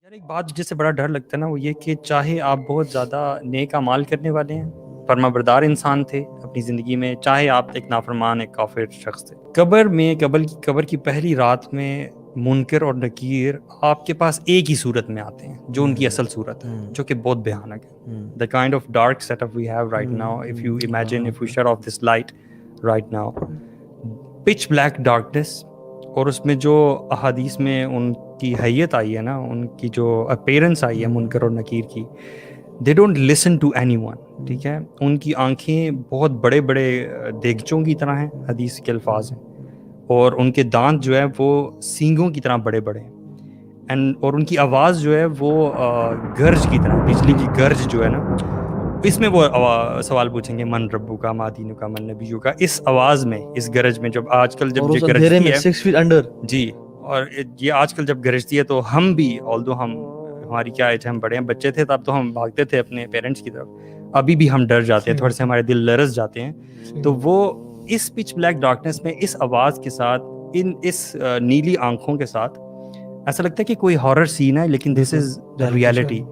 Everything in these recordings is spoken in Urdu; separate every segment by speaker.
Speaker 1: یار ایک بات جس سے بڑا ڈر لگتا ہے نا وہ یہ کہ چاہے آپ بہت زیادہ نیک اعمال کرنے والے ہیں، فرما بردار انسان تھے اپنی زندگی میں، چاہے آپ ایک نافرمان ایک کافر شخص تھے، قبر کی پہلی رات میں منکر اور نکیر آپ کے پاس ایک ہی صورت میں آتے ہیں جو ان کی اصل صورت ہے، جو کہ بہت بھیانک ہے. the kind of dark setup we have right now, if you imagine, if we shut off this light right now, pitch black darkness. اور اس میں جو احادیث میں ان کی حیت آئی ہے نا، ان کی جو اپیرنس آئی ہے منکر اور نکیر کی، they don't listen to anyone. ٹھیک ہے، ان کی آنکھیں بہت بڑے بڑے دیگچوں کی طرح ہیں، حدیث کے الفاظ ہیں، اور ان کے دانت جو ہے وہ سینگوں کی طرح بڑے بڑے ہیں، اور ان کی آواز جو ہے وہ گرج کی طرح، بجلی کی گرج جو ہے نا. اس میں وہ سوال پوچھیں گے من ربو کا ما دینو کا من نبیو کا، اس آواز میں، اس گرج میں، جب آج کل جب یہ گرجتی ہے
Speaker 2: 6 feet under.
Speaker 1: جی، اور یہ آج کل جب گرجتی ہے تو ہم بھی ہماری کیا ایج ہے، ہم بڑے ہیں، بچے تھے تب تو ہم بھاگتے تھے اپنے پیرنٹس کی طرف، ابھی بھی ہم ڈر جاتے ہیں تھوڑے سے، ہمارے دل لرز جاتے ہیں. تو وہ اس پچ بلیک ڈارکنیس میں اس آواز کے ساتھ، اس نیلی آنکھوں کے ساتھ، ایسا لگتا ہے کہ کوئی ہارر سین ہے، لیکن دس از ریالٹی.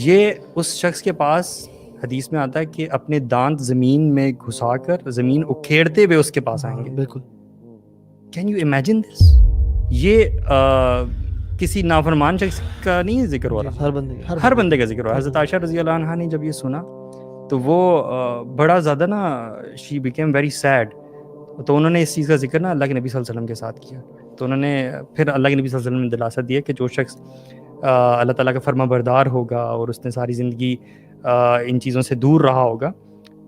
Speaker 1: یہ اس شخص کے پاس حدیث میں آتا ہے کہ اپنے دانت زمین میں گھسا کر زمین اکھیڑتے ہوئے اس کے پاس آئیں گے.
Speaker 2: بالکل.
Speaker 1: Can you imagine this? یہ کسی نافرمان شخص کا نہیں ذکر ہو رہا، ہر بندے کا ذکر ہو رہا. حضرت عائشہ رضی اللہ عنہا نے جب یہ سنا تو وہ بڑا زیادہ نا، شی بیکیم ویری سیڈ. تو انہوں نے اس چیز کا ذکر نا اللہ کے نبی صلی اللہ علیہ وسلم کے ساتھ کیا. تو انہوں نے پھر اللہ کے نبی صلی اللہ علیہ وسلم نے دلاسا دیا کہ جو شخص اللہ تعالیٰ کا فرما بردار ہوگا اور اس نے ساری زندگی ان چیزوں سے دور رہا ہوگا،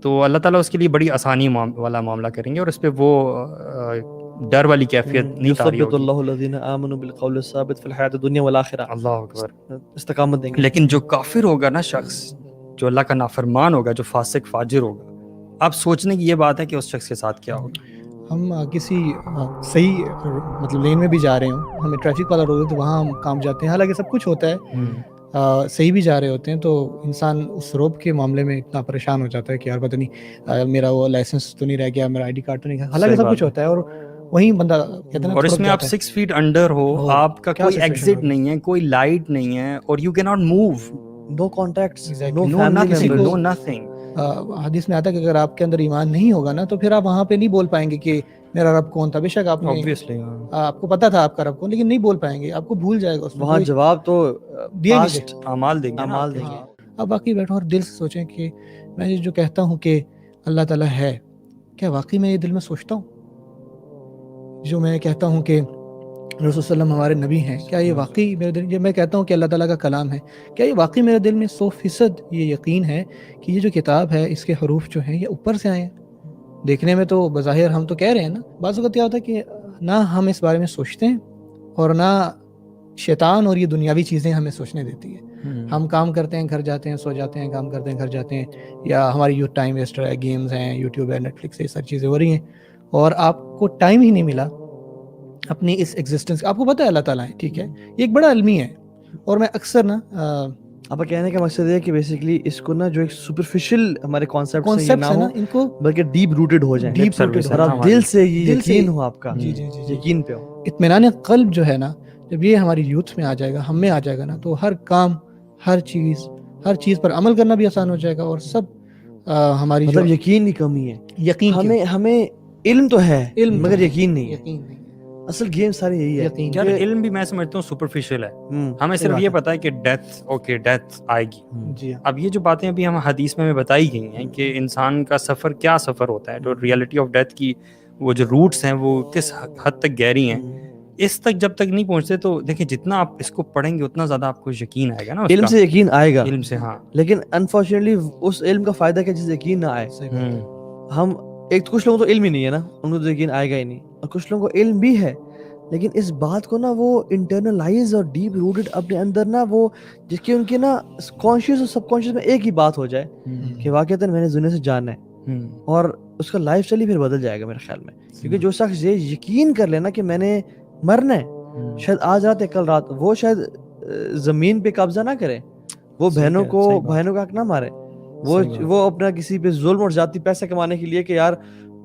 Speaker 1: تو اللہ تعالیٰ اس کے لیے بڑی آسانی والا معاملہ کریں گے، اور اس پہ وہ ڈر والی کیفیت نہیں طاری ہوگی.
Speaker 2: اللہ الذین آمنوا بالقول الثابت فی الحیاۃ الدنیا والآخرہ.
Speaker 1: اللہ اکبر.
Speaker 2: استقامت دیں گے.
Speaker 1: لیکن جو کافر ہوگا نا شخص، جو اللہ کا نافرمان ہوگا، جو فاسق فاجر ہوگا، اب سوچنے کی یہ بات ہے کہ اس شخص کے ساتھ کیا ہوگا.
Speaker 3: ہم کسی صحیح مطلب لین میں بھی جا رہے ہوں، ہمیں ٹریفک والا روک تو وہاں ہم کام جاتے ہیں، حالانکہ سب کچھ ہوتا ہے، صحیح بھی جا رہے ہوتے ہیں، تو انسان اس روب کے معاملے میں اتنا پریشان ہو جاتا ہے کہ یار پتہ نہیں میرا وہ لائسنس تو نہیں رہ گیا، میرا آئی ڈی کارڈ تو نہیں گیا، حالانکہ سب کچھ ہوتا ہے. اور وہیں بندہ کہتے ہیں،
Speaker 1: اور اس میں آپ 6 feet انڈر ہو، آپ کا کوئی ایگزٹ نہیں ہے، کوئی لائٹ نہیں ہے، اور you can not move,
Speaker 2: no contacts,
Speaker 1: no family member, no nothing.
Speaker 3: حدیث میں آتا ہے کہ اگر آپ کے اندر ایمان نہیں ہوگا نا تو پھر آپ وہاں پہ نہیں بول پائیں گے کہ میرا رب کون تھا. بے شک آپ نے، آپ کو پتا تھا آپ کا رب کون، لیکن نہیں بول پائیں گے، آپ کو بھول جائے گا.
Speaker 2: وہاں جواب تو
Speaker 3: دیں گے،
Speaker 1: اعمال دیں گے.
Speaker 3: اب باقی بیٹھو اور دل سے سوچیں کہ میں جو کہتا ہوں کہ اللہ تعالیٰ ہے، کیا واقعی میں یہ دل میں سوچتا ہوں؟ جو میں کہتا ہوں کہ رسول صلی اللہ علیہ وسلم ہمارے نبی ہیں، کیا یہ واقعی میرے دل، یہ میں کہتا ہوں کہ اللہ تعالیٰ کا کلام ہے، کیا یہ واقعی میرے دل میں 100% یہ یقین ہے کہ یہ جو کتاب ہے اس کے حروف جو ہیں یہ اوپر سے آئے ہیں؟ دیکھنے میں تو بظاہر ہم تو کہہ رہے ہیں نا، بعض اوقات کیا ہوتا ہے کہ نہ ہم اس بارے میں سوچتے ہیں اور نہ شیطان اور یہ دنیاوی چیزیں ہمیں سوچنے دیتی ہے. ہم کام کرتے ہیں، گھر جاتے ہیں، سو جاتے ہیں، کام کرتے ہیں، گھر جاتے ہیں، یا ہماری یوتھ ٹائم ویسٹر ہے، گیمز ہیں، یوٹیوب ہے، نیٹ فلکس ہے، یہ ساری چیزیں ہو رہی ہیں، اور آپ کو ٹائم ہی نہیں ملا اپنی اس ایگزسٹنس. آپ کو پتہ ہے اللہ تعالیٰ ہے، ٹھیک ہے، یہ ایک بڑا علمی ہے. اور میں اکثر نا،
Speaker 2: آپ کا کہنے کا مقصد ہے کہ بیسیکلی اس کو نا جو ایک سپرفیشل ہمارے کانسیپٹس ہیں نہ
Speaker 3: ان کو
Speaker 2: بلکہ ڈیپ روٹڈ ہو جائیں،
Speaker 3: ڈیپ روٹڈ
Speaker 2: اور آپ دل سے یہ یقین ہو، آپ کا
Speaker 3: جی
Speaker 2: یقین پہ ہو.
Speaker 3: اطمینان قلب جو ہے نا، جب یہ ہماری یوتھ میں آ جائے گا، ہم میں آ جائے گا نا، تو ہر کام، ہر چیز پر عمل کرنا بھی آسان ہو جائے گا. اور سب ہماری
Speaker 2: مطلب یقین کی کمی ہے،
Speaker 3: یقین
Speaker 2: ہمیں علم تو ہے مگر یقین نہیں ہے.
Speaker 3: یقین نہیں.
Speaker 2: اصل گیم ساری یہی ہے.
Speaker 1: یار علم بھی میں سمجھتا ہوں سپرفیشل ہے، ہمیں صرف یہ پتا ہے کہ ڈیتھ آئے گی.
Speaker 3: جی.
Speaker 1: اب یہ جو باتیں ابھی ہم حدیث میں بتائی گئی ہیں کہ انسان کا سفر کیا سفر ہوتا ہے، تو ریئلٹی آف ڈیتھ کی وہ جو روٹس ہیں وہ کس حد تک گہری ہیں، اس تک جب تک نہیں پہنچتے تو دیکھیں جتنا آپ اس کو پڑھیں گے اتنا زیادہ آپ کو یقین آئے گا نا.
Speaker 2: علم سے یقین آئے گا،
Speaker 1: علم سے، ہاں،
Speaker 2: لیکن انفارچونیٹلی اس علم کا فائدہ کیا جس یقین نہ آئے. ہم ایک کچھ لوگوں کو تو علم ہی نہیں ہے نا، ان کو تو یقین آئے گا ہی نہیں، اور کچھ لوگوں کو علم بھی ہے لیکن اس بات کو نا وہ انٹرنلائز اور ڈیپ روٹڈ اپنے اندر نا، وہ جس کی ان کے نا کانشیس اور سب کانشیس میں ایک ہی بات ہو جائے کہ واقعتاً میں نے دنیا سے جانا ہے، اور اس کا لائف اسٹائل ہی پھر بدل جائے گا میرے خیال میں. کیونکہ جو شخص یہ یقین کر لینا کہ میں نے مرنا ہے، شاید آج رات یا کل رات، وہ شاید زمین پہ قبضہ نہ کرے، وہ بہنوں کا حق نہ مارے، وہ اپنا کسی پہ ظلم اور ذاتی پیسے کمانے کے لیے کہ یار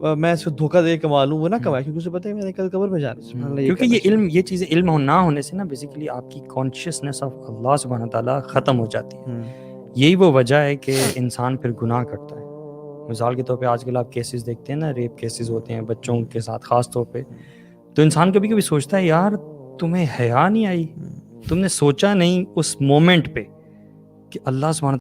Speaker 2: میں اس کو دھوکہ دے کے کما لوں، وہ نہ کمائے، کیونکہ اسے پتہ ہے میں نے کل قبر میں جانا ہے. سبحان اللہ،
Speaker 1: کیونکہ یہ علم، یہ چیزیں علم نہ ہونے سے نا بیسیکلی آپ کی کانشیسنیس آف اللہ سبحانہ تعالیٰ ختم ہو جاتی ہے. یہی وہ وجہ ہے کہ انسان پھر گناہ کرتا ہے. مثال کے طور پہ آج کل آپ کیسز دیکھتے ہیں نا، ریپ کیسز ہوتے ہیں بچوں کے ساتھ خاص طور پہ، تو انسان کبھی کبھی سوچتا ہے یار تمہیں حیا نہیں آئی، تم نے سوچا نہیں اس مومنٹ پہ کہ اللہ سبحانہ